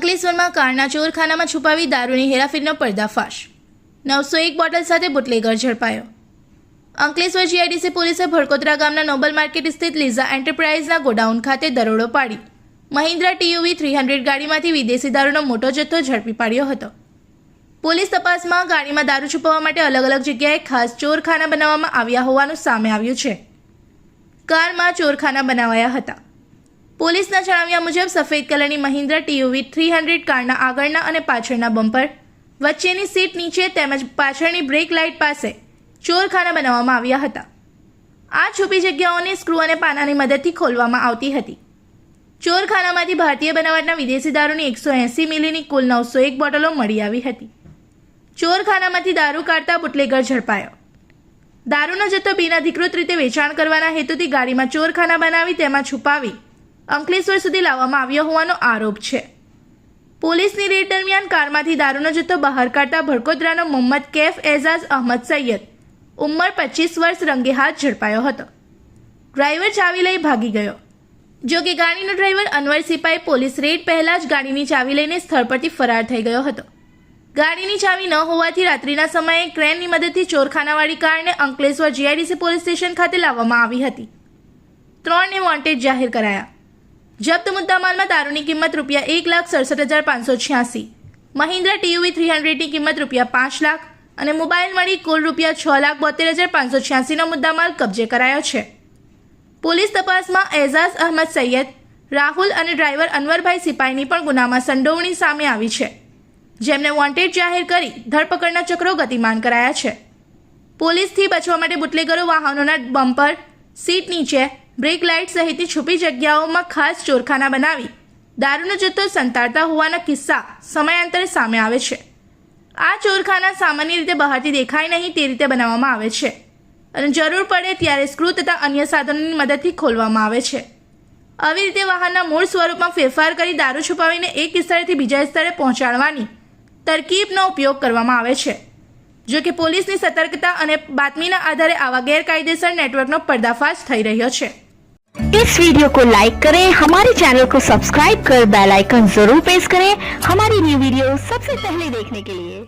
અંકલેશ્વરમાં કારના ચોરખાનામાં છુપાવી દારૂની હેરાફેરીનો પર્દાફાશ। 901 બોટલ સાથે બુટલેગર ઝડપાયો। અંકલેશ્વર જીઆઈડીસી પોલીસે ભડકોદરા ગામના નોબલ માર્કેટ સ્થિત લીઝા એન્ટરપ્રાઇઝના ગોડાઉન ખાતે દરોડો પાડી મહિન્દ્રા ટીયુવી 300 ગાડીમાંથી વિદેશી દારૂનો મોટો જથ્થો ઝડપી પાડ્યો હતો। પોલીસ તપાસમાં ગાડીમાં દારૂ છુપાવવા માટે અલગ અલગ જગ્યાએ ખાસ ચોરખાના બનાવવામાં આવ્યા હોવાનું સામે આવ્યું છે। કારમાં ચોરખાના બનાવાયા હતા। પોલીસના જણાવ્યા મુજબ સફેદ કલરની મહિન્દ્રા ટીયુવી 300 કારના આગળના અને પાછળના બમ્પર વચ્ચેની સીટ નીચે તેમજ પાછળની બ્રેક લાઇટ પાસે ચોરખાના બનાવવામાં આવ્યા હતા। આ છુપી જગ્યાઓને સ્ક્રૂ અને પાનાની મદદથી ખોલવામાં આવતી હતી। ચોરખાનામાંથી ભારતીય બનાવટના વિદેશી દારૂની 180 મિલીની કુલ 901 બોટલો મળી આવી હતી। ચોરખાનામાંથી દારૂ કાઢતા બુટલેગર ઝડપાયો। દારૂનો જથ્થો બિનઅધિકૃત રીતે વેચાણ કરવાના હેતુથી ગાડીમાં ચોરખાના બનાવી તેમાં છુપાવી અંકલેશ્વર સુધી લાવવામાં આવ્યો હોવાનો આરોપ છે। પોલીસની રેડ દરમિયાન કારમાંથી દારૂનો જથ્થો બહાર કાઢતા ભડકોદરાનો મોહમ્મદ કેફ એઝાઝ અહમદ સૈયદ ઉંમર 25 વર્ષ રંગે હાથ ઝડપાયો હતો। ડ્રાઈવર ચાવી લઈ ભાગી ગયો। જો કે ગાડીનો ડ્રાઈવર અનવર સિપાઈ પોલીસ રેડ પહેલા જ ગાડીની ચાવી લઈને સ્થળ પરથી ફરાર થઈ ગયો હતો। ગાડીની ચાવી ન હોવાથી રાત્રિના સમયે ક્રેનની મદદથી ચોરખાનાવાળી કારને અંકલેશ્વર જીઆઈડીસી પોલીસ સ્ટેશન ખાતે લાવવામાં આવી હતી। 3ને વોન્ટેડ જાહેર કરાયા। જપ્ત મુદ્દામાલમાં દારૂની કિંમત ₹1,67,586, મહિન્દ્રા ટીયુવી 300ની કિંમત ₹5 લાખ અને મોબાઈલ મળી કુલ ₹6,72,586નો મુદ્દામાલ કબજે કરાયો છે। પોલીસ તપાસમાં એઝાઝ અહમદ સૈયદ, રાહુલ અને ડ્રાઈવર અનવરભાઈ સિપાઈની પણ ગુનામાં સંડોવણી સામે આવી છે, જેમને વોન્ટેડ જાહેર કરી ધરપકડના ચક્રો ગતિમાન કરાયા છે। પોલીસથી બચવા માટે બુટલેગરો વાહનોના બમ્પર, સીટ નીચે, બ્રેક લાઇટ સહિતની છુપી જગ્યાઓમાં ખાસ ચોરખાના બનાવી દારૂનો જથ્થો સંતાડતા હોવાના કિસ્સા સમયાંતરે સામે આવે છે। આ ચોરખાના સામાન્ય રીતે બહારથી દેખાય નહીં તે રીતે બનાવવામાં આવે છે અને જરૂર પડે ત્યારે સ્ક્રૂ તથા અન્ય સાધનોની મદદથી ખોલવામાં આવે છે। આવી રીતે વાહનના મૂળ સ્વરૂપમાં ફેરફાર કરી દારૂ છુપાવીને એક સ્થળેથી બીજા સ્થળે પહોંચાડવાની તરકીબનો ઉપયોગ કરવામાં આવે છે। જો કે પોલીસની સતર્કતા અને બાતમીના આધારે આવા ગેરકાયદેસર નેટવર્કનો पर्दाफाश થઈ રહ્યો છે। इस वीडियो को लाइक करें, हमारे चैनल को सब्सक्राइब कर बेल आइकन जरूर प्रेस करें हमारी न्यू वीडियो सबसे पहले देखने के लिए।